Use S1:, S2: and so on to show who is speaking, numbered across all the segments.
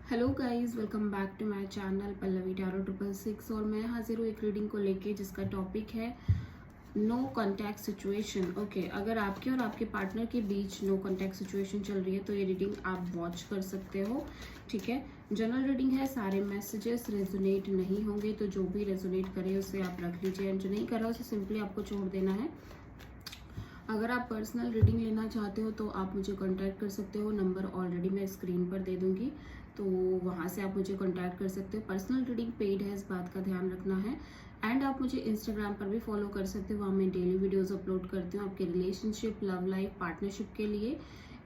S1: Hello guys, welcome back to my channel Pallavi tarot 666। और मैं हाजिर हूँ एक रीडिंग को लेके जिसका टॉपिक है नो कॉन्टैक्ट सिचुएशन। ओके, अगर आपके और आपके पार्टनर के बीच नो कॉन्टैक्ट सिचुएशन चल रही है तो ये रीडिंग आप वॉच कर सकते हो। ठीक है, जनरल रीडिंग है, सारे मैसेजेस रेजोनेट नहीं होंगे, तो जो भी रेजोनेट करे उसे आप रख लीजिए एंड जो नहीं कर रहा उसे सिंपली आपको छोड़ देना है। अगर आप पर्सनल रीडिंग लेना चाहते हो तो आप मुझे कांटेक्ट कर सकते हो, नंबर ऑलरेडी मैं स्क्रीन पर दे दूंगी, तो वहाँ से आप मुझे कांटेक्ट कर सकते हो। पर्सनल रीडिंग पेड है, इस बात का ध्यान रखना है। एंड आप मुझे इंस्टाग्राम पर भी फॉलो कर सकते हो, वहाँ मैं डेली वीडियोस अपलोड करती हूँ आपके रिलेशनशिप, लव लाइफ, पार्टनरशिप के लिए।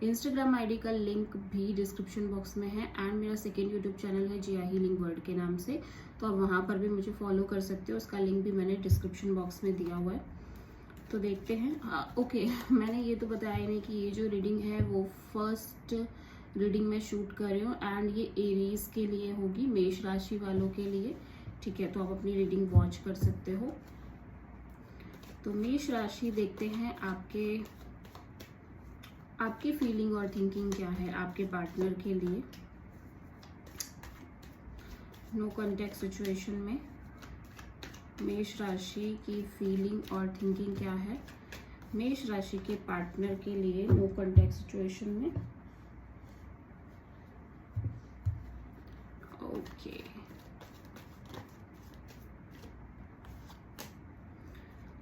S1: इंस्टाग्राम आईडी का लिंक भी डिस्क्रिप्शन बॉक्स में है एंड मेरा सेकेंड यूट्यूब चैनल है जिया हीलिंग वर्ल्ड के नाम से, तो आप वहाँ पर भी मुझे फॉलो कर सकते हो, उसका लिंक भी मैंने डिस्क्रिप्शन बॉक्स में दिया हुआ है। तो देखते हैं। हाँ ओके, मैंने ये तो बताया ही नहीं कि ये जो रीडिंग है वो फर्स्ट रीडिंग में शूट कर रही हूँ एंड ये एरीज के लिए होगी, मेष राशि वालों के लिए। ठीक है, तो आप अपनी रीडिंग वॉच कर सकते हो। तो मेष राशि देखते हैं आपकी फीलिंग और थिंकिंग क्या है आपके पार्टनर के लिए नो कॉन्टैक्ट सिचुएशन में। मेष राशि की फीलिंग और थिंकिंग क्या है मेष राशि के पार्टनर के लिए नो कॉन्टैक्ट सिचुएशन में। ओके,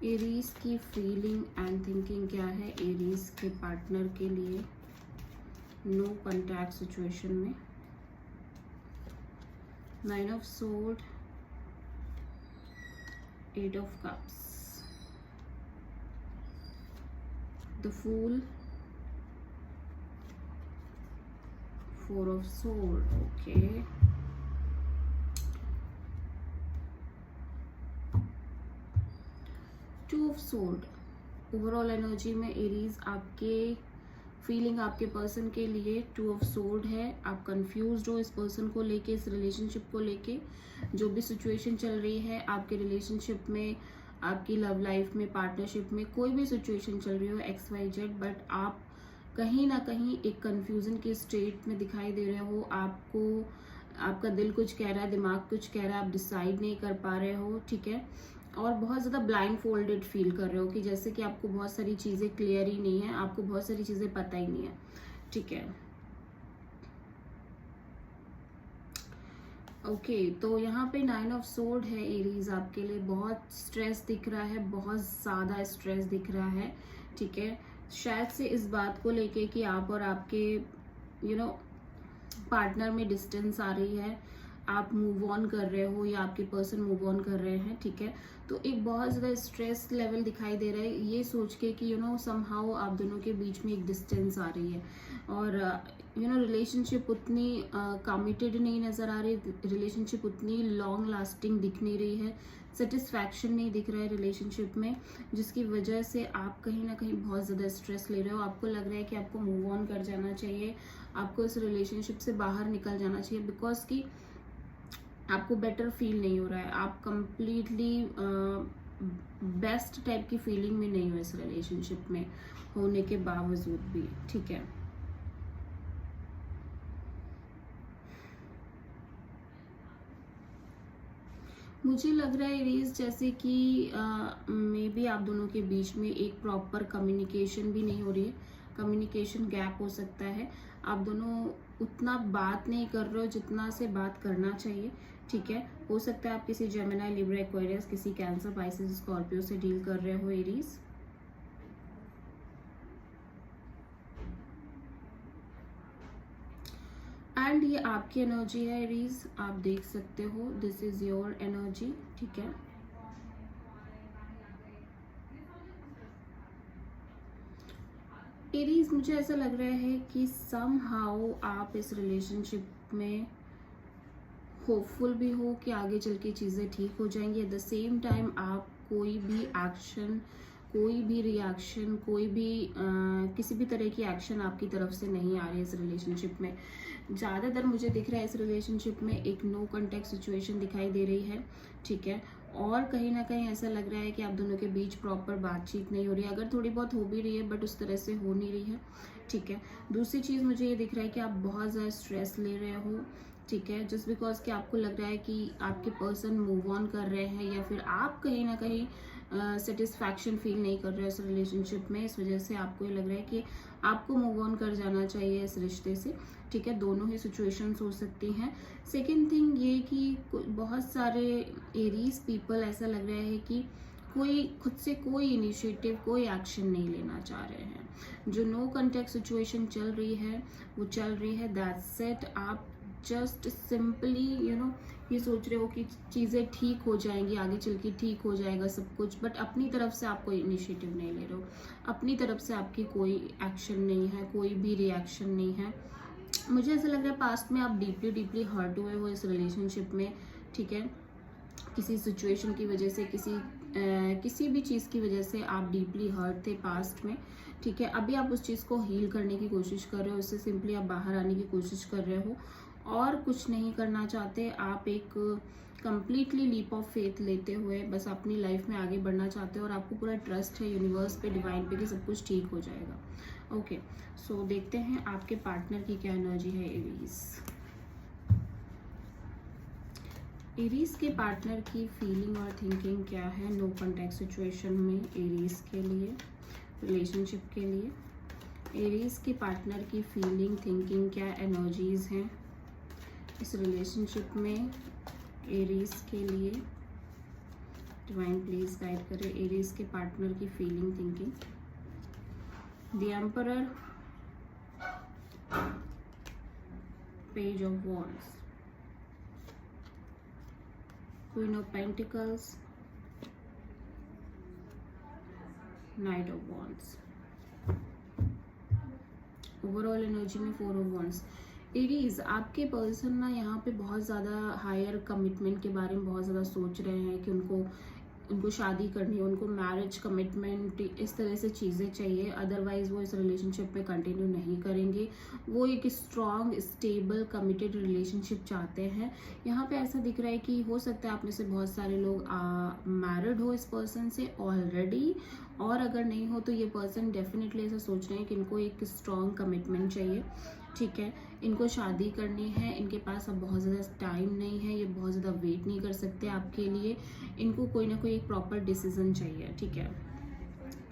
S1: एरीज की फीलिंग एंड थिंकिंग क्या है एरीज के पार्टनर के लिए नो कॉन्टैक्ट सिचुएशन में। 9 of sword, 8 of cups, the fool, 4 of sword. Okay, 2 of sword. Overall energy में एरीज आपके फीलिंग आपके पर्सन के लिए 2 ऑफ सोर्ड है। आप कंफ्यूज्ड हो इस पर्सन को लेके, इस रिलेशनशिप को लेके, जो भी सिचुएशन चल रही है आपके रिलेशनशिप में, आपकी लव लाइफ में, पार्टनरशिप में, कोई भी सिचुएशन चल रही हो XYZ, बट आप कहीं ना कहीं एक कंफ्यूजन के स्टेट में दिखाई दे रहे हो। आपका दिल कुछ कह रहा है, दिमाग कुछ कह रहा है, आप डिसाइड नहीं कर पा रहे हो। ठीक है, और बहुत ज़्यादा ब्लाइंड फोल्डेड फील कर रहे हो कि जैसे कि आपको बहुत सारी चीज़ें क्लियर ही नहीं है, आपको बहुत सारी चीज़ें पता ही नहीं है। ठीक है, ओके, तो यहाँ पे 9 ऑफ सोर्ड है एरीज आपके लिए। बहुत स्ट्रेस दिख रहा है, बहुत ज़्यादा स्ट्रेस दिख रहा है। ठीक है, शायद से इस बात को लेके कि आप और आपके पार्टनर में डिस्टेंस आ रही है, आप मूव ऑन कर रहे हो या आपके पर्सन मूव ऑन कर रहे हैं। ठीक है, तो एक बहुत ज़्यादा स्ट्रेस लेवल दिखाई दे रहा है ये सोच के कि समहाउ आप दोनों के बीच में एक डिस्टेंस आ रही है और रिलेशनशिप उतनी कमिटेड नहीं नज़र आ रही, रिलेशनशिप उतनी लॉन्ग लास्टिंग दिख नहीं रही है, सेटिस्फैक्शन नहीं दिख रहा है रिलेशनशिप में, जिसकी वजह से आप कहीं ना कहीं बहुत ज़्यादा स्ट्रेस ले रहे हो। आपको लग रहा है कि आपको मूव ऑन कर जाना चाहिए, आपको इस रिलेशनशिप से बाहर निकल जाना चाहिए, बिकॉज कि आपको बेटर फील नहीं हो रहा है, आप कंप्लीटली बेस्ट टाइप की फीलिंग में नहीं हो इस रिलेशनशिप में होने के बावजूद भी। ठीक है, मुझे लग रहा है एरीज जैसे कि मे बी आप दोनों के बीच में एक प्रॉपर कम्युनिकेशन भी नहीं हो रही है, कम्युनिकेशन गैप हो सकता है। आप दोनों उतना बात नहीं कर रहे हो जितना से बात करना चाहिए। ठीक है, हो सकता है आप किसी जेमिनी, लिब्रा, एक्वेरियस, किसी कैंसर, पाइसेस, स्कॉर्पियो से डील कर रहे हो एरीज। एंड ये आपकी एनर्जी है एरीज, आप देख सकते हो, दिस इज योर एनर्जी। ठीक है, एरीज मुझे ऐसा लग रहा है कि समहाउ आप इस रिलेशनशिप में होपफुल भी हो कि आगे चल के चीज़ें ठीक हो जाएंगी। एट द सेम टाइम आप कोई भी एक्शन, कोई भी रिएक्शन, कोई भी किसी भी तरह की एक्शन आपकी तरफ से नहीं आ रही है इस रिलेशनशिप में। ज़्यादातर मुझे दिख रहा है इस रिलेशनशिप में एक नो कॉन्टैक्ट सिचुएशन दिखाई दे रही है। ठीक है, और कहीं ना कहीं ऐसा लग रहा है कि आप दोनों के बीच प्रॉपर बातचीत नहीं हो रही है, अगर थोड़ी बहुत हो भी रही है बट उस तरह से हो नहीं रही है। ठीक है, दूसरी चीज़ मुझे ये दिख रहा है कि आप बहुत ज़्यादा स्ट्रेस ले रहे हो, ठीक है, जस्ट बिकॉज कि आपको लग रहा है कि आपके पर्सन मूव ऑन कर रहे हैं या फिर आप कहीं ना कहीं सेटिस्फैक्शन फील नहीं कर रहे हो इस रिलेशनशिप में, इस वजह से आपको ये लग रहा है कि आपको मूव ऑन कर जाना चाहिए इस रिश्ते से। ठीक है, दोनों ही सिचुएशंस हो सकती हैं। सेकेंड थिंग ये कि बहुत सारे एरीज पीपल ऐसा लग रहा है कि कोई खुद से कोई इनिशिएटिव, कोई एक्शन नहीं लेना चाह रहे हैं। जो नो कॉन्टेक्ट सिचुएशन चल रही है वो चल रही है, दैट्स इट। आप जस्ट सिंपली ये सोच रहे हो कि चीज़ें ठीक हो जाएंगी, आगे चल के ठीक हो जाएगा सब कुछ, बट अपनी तरफ से आप कोई इनिशिएटिव नहीं ले रहे हो, अपनी तरफ से आपकी कोई एक्शन नहीं है, कोई भी रिएक्शन नहीं है। मुझे ऐसा लग रहा है पास्ट में आप डीपली डीपली हर्ट हुए हो इस रिलेशनशिप में। ठीक है, किसी सिचुएशन की वजह से, किसी भी चीज़ की वजह से आप डीपली हर्ट थे पास्ट में। ठीक है, अभी आप उस चीज़ को हील करने की कोशिश कर रहे हो, उससे सिंपली आप बाहर आने की कोशिश कर रहे हो और कुछ नहीं करना चाहते। आप एक कंप्लीटली लीप ऑफ फेथ लेते हुए बस अपनी लाइफ में आगे बढ़ना चाहते हो और आपको पूरा ट्रस्ट है यूनिवर्स पे, डिवाइन पे कि सब कुछ ठीक हो जाएगा। ओके, सो देखते हैं आपके पार्टनर की क्या एनर्जी है एरीज। एरीज के पार्टनर की फीलिंग और थिंकिंग क्या है नो कॉन्टैक्ट सिचुएशन में एरीज के लिए, रिलेशनशिप के लिए। एरीज के पार्टनर की फीलिंग, थिंकिंग, क्या एनर्जीज हैं इस रिलेशनशिप में एरीज के लिए। डिवाइन प्लीज गाइड करें एरीज के पार्टनर की feeling, thinking. The emperor, page of wands, queen of pentacles, night of wands. Overall energy में 4 ऑफ वॉन्ड्स। एरीज, आपके पर्सन ना यहाँ पे बहुत ज़्यादा हायर कमिटमेंट के बारे में बहुत ज़्यादा सोच रहे हैं कि उनको शादी करनी है, उनको मैरिज कमिटमेंट इस तरह से चीज़ें चाहिए, अदरवाइज वो इस रिलेशनशिप में कंटिन्यू नहीं करेंगे। वो एक स्ट्रॉन्ग, स्टेबल, कमिटेड रिलेशनशिप चाहते हैं। यहाँ पे ऐसा दिख रहा है कि हो सकता है आप में से बहुत सारे लोग मैरिड हो इस पर्सन से ऑलरेडी, और अगर नहीं हो तो ये पर्सन डेफिनेटली ऐसा सोच रहे हैं कि इनको एक स्ट्रॉन्ग कमिटमेंट चाहिए। ठीक है, इनको शादी करनी है, इनके पास अब बहुत ज़्यादा टाइम नहीं है, ये बहुत ज़्यादा वेट नहीं कर सकते आपके लिए, इनको कोई ना कोई एक प्रॉपर डिसीजन चाहिए। ठीक है,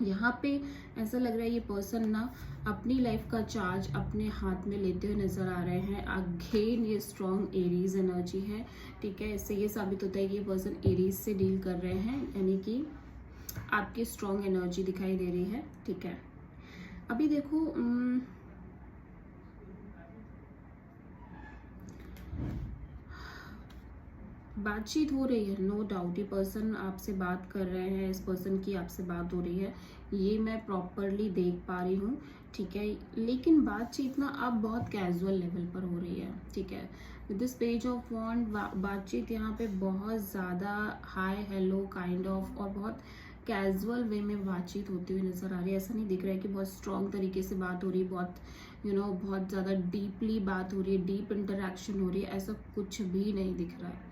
S1: यहाँ पे ऐसा लग रहा है ये पर्सन ना अपनी लाइफ का चार्ज अपने हाथ में लेते हुए नजर आ रहे हैं। अगेन ये स्ट्रॉन्ग एरीज एनर्जी है। ठीक है, इससे ये साबित होता है कि ये पर्सन एरीज से डील कर रहे हैं, यानी कि आपकी स्ट्रॉन्ग एनर्जी दिखाई दे रही है। ठीक है, अभी देखो बातचीत हो रही है, नो डाउट ये पर्सन आपसे बात कर रहे हैं, इस पर्सन की आपसे बात हो रही है, ये मैं प्रॉपरली देख पा रही हूँ। ठीक है, लेकिन बातचीत ना अब बहुत कैजुअल लेवल पर हो रही है। ठीक है, विद दिस पेज ऑफ वॉन्ड बातचीत यहाँ पे बहुत ज़्यादा हाई हेलो काइंड ऑफ और बहुत कैजुअल वे में बातचीत होती हुई नज़र आ रही है। ऐसा नहीं दिख रहा है कि बहुत स्ट्रॉन्ग तरीके से बात हो रही है, बहुत बहुत ज़्यादा डीपली बात हो रही है, डीप इंटरेक्शन हो रही है, ऐसा कुछ भी नहीं दिख रहा है।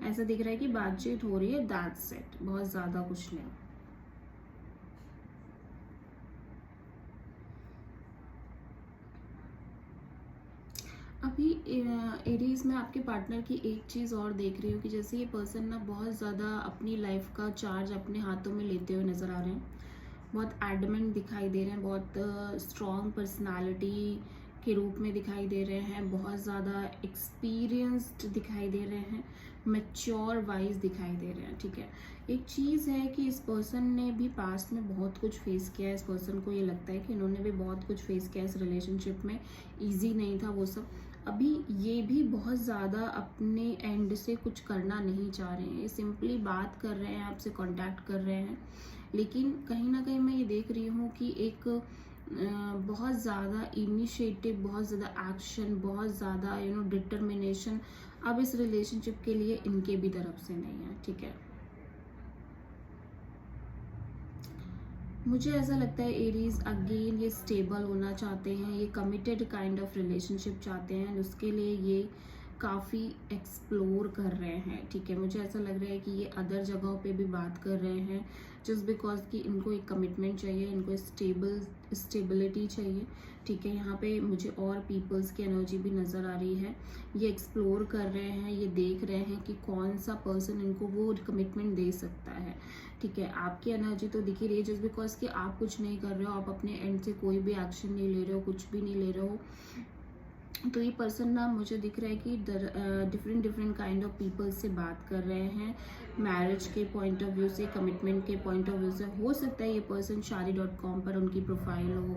S1: ऐसा दिख रहा है कि बातचीत हो रही है, दैट्स इट, बहुत ज़्यादा कुछ नहीं। अभी एरीज में आपके पार्टनर की एक चीज़ और देख रही हूँ कि जैसे ये पर्सन ना बहुत ज़्यादा अपनी लाइफ का चार्ज अपने हाथों में लेते हुए नज़र आ रहे हैं, बहुत एडमेंट दिखाई दे रहे हैं, बहुत स्ट्रॉन्ग पर्सनालिटी के रूप में दिखाई दे रहे हैं, बहुत ज़्यादा एक्सपीरियंस्ड दिखाई दे रहे हैं, मैच्योर वाइज दिखाई दे रहे हैं। ठीक है, एक चीज़ है कि इस पर्सन ने भी पास्ट में बहुत कुछ फेस किया है, इस पर्सन को ये लगता है कि इन्होंने भी बहुत कुछ फेस किया इस रिलेशनशिप में, ईजी नहीं था वो सब। अभी ये भी बहुत ज़्यादा अपने एंड से कुछ करना नहीं चाह रहे हैं, ये सिंपली बात कर रहे हैं, आपसे कांटेक्ट कर रहे हैं, लेकिन कहीं ना कहीं मैं ये देख रही हूँ कि एक बहुत ज़्यादा इनिशिएटिव, बहुत ज़्यादा एक्शन, बहुत ज़्यादा डिटर्मिनेशन अब इस रिलेशनशिप के लिए इनके भी तरफ से नहीं है। ठीक है, मुझे ऐसा लगता है एरीज अगेन ये स्टेबल होना चाहते हैं, ये कमिटेड काइंड ऑफ रिलेशनशिप चाहते हैं, उसके लिए ये काफ़ी एक्सप्लोर कर रहे हैं। ठीक है, मुझे ऐसा लग रहा है कि ये अदर जगहों पे भी बात कर रहे हैं जस्ट बिकॉज कि इनको एक कमिटमेंट चाहिए, इनको स्टेबिलिटी चाहिए। ठीक है। यहाँ पे मुझे और पीपल्स की एनर्जी भी नज़र आ रही है। ये एक्सप्लोर कर रहे हैं, ये देख रहे हैं कि कौन सा पर्सन इनको वो कमिटमेंट दे सकता है। ठीक है, आपकी एनर्जी तो दिख ही रही है, जस्ट बिकॉज कि आप कुछ नहीं कर रहे हो, आप अपने एंड से कोई भी एक्शन नहीं ले रहे हो, कुछ भी नहीं ले रहे हो। तो ये पर्सन ना मुझे दिख रहा है कि डिफरेंट काइंड ऑफ पीपल से बात कर रहे हैं, मैरिज के पॉइंट ऑफ व्यू से, कमिटमेंट के पॉइंट ऑफ व्यू से। हो सकता है ये पर्सन shaadi.com पर उनकी प्रोफाइल हो,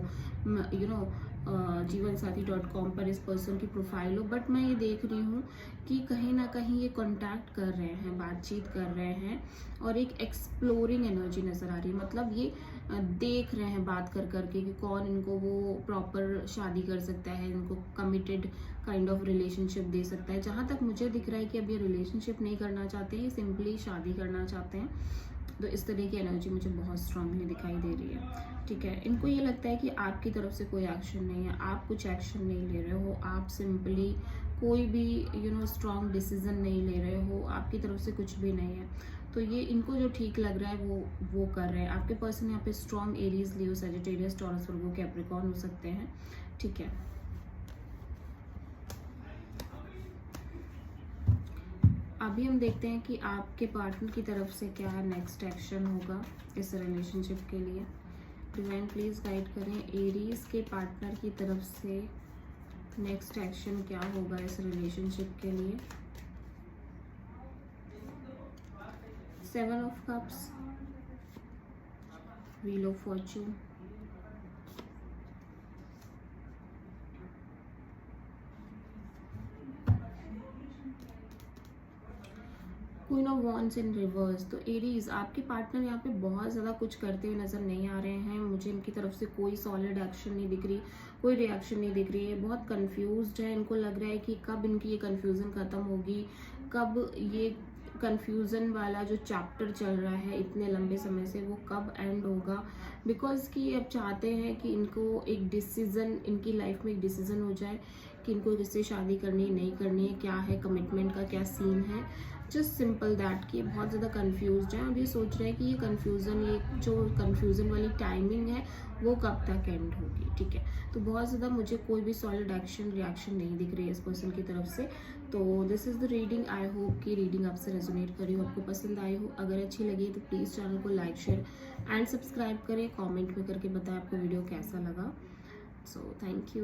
S1: जीवनसाथी.com पर इस पर्सन की प्रोफाइल हो, बट मैं ये देख रही हूँ कि कहीं ना कहीं ये कांटेक्ट कर रहे हैं, बातचीत कर रहे हैं, और एक एक्सप्लोरिंग एनर्जी नज़र आ रही है। मतलब ये देख रहे हैं बात कर करके कि कौन इनको वो प्रॉपर शादी कर सकता है, इनको कमिटेड काइंड ऑफ रिलेशनशिप दे सकता है। जहाँ तक मुझे दिख रहा है कि अब ये रिलेशनशिप नहीं करना चाहते हैं, सिंपली शादी करना चाहते हैं। तो इस तरह की एनर्जी मुझे बहुत स्ट्रांगली दिखाई दे रही है। ठीक है, इनको ये लगता है कि आपकी तरफ से कोई एक्शन नहीं है, आप कुछ एक्शन नहीं ले रहे हो, आप सिंपली कोई भी स्ट्रांग डिसीजन नहीं ले रहे हो, आपकी तरफ से कुछ भी नहीं है। तो ये इनको जो ठीक लग रहा है वो कर रहे हैं। आपके पर्सन यहाँ पे स्ट्रांग एरीज, लियो, सजिटेरियस, टॉरस, वर्गो, कैप्रिकॉर्न हो सकते हैं। ठीक है, अभी हम देखते हैं कि आपके पार्टनर की तरफ से क्या नेक्स्ट एक्शन होगा इस रिलेशनशिप के लिए। डिवाइन प्लीज गाइड करें, एरीज के पार्टनर की तरफ से नेक्स्ट एक्शन क्या होगा इस रिलेशनशिप के लिए। 7 of cups, wheel of Fortune, queen of wands in reverse. तो एरीज, आपके पार्टनर यहाँ पे बहुत ज़्यादा कुछ करते हुए नज़र नहीं आ रहे हैं। मुझे इनकी तरफ से कोई सॉलिड एक्शन नहीं दिख रही, कोई रिएक्शन नहीं दिख रही है। बहुत कंफ्यूज्ड है, इनको लग रहा है कि कब इनकी ये कंफ्यूजन ख़त्म होगी, कब ये कंफ्यूजन वाला जो चैप्टर चल रहा है इतने लंबे समय से वो कब एंड होगा। बिकॉज कि अब चाहते हैं कि इनको एक डिसीज़न, इनकी लाइफ में एक डिसीज़न हो जाए कि इनको किससे शादी करनी है, नहीं करनी है, क्या है कमिटमेंट का क्या सीन है। जस्ट सिंपल दैट कि बहुत ज़्यादा कंफ्यूज्ड है और ये सोच रहे हैं कि ये जो कंफ्यूजन वाली टाइमिंग है वो कब तक एंड होगी। ठीक है, तो बहुत ज़्यादा मुझे कोई भी सॉलिड एक्शन रिएक्शन नहीं दिख रही है इस पर्सन की तरफ से। तो this is the reading. I hope कि रीडिंग आपसे रेजोनेट करी हो, आपको पसंद आई हो। अगर अच्छी लगी तो प्लीज़ चैनल को लाइक, शेयर एंड सब्सक्राइब करें। कॉमेंट में करके बताएं आपको वीडियो कैसा लगा। So thank you.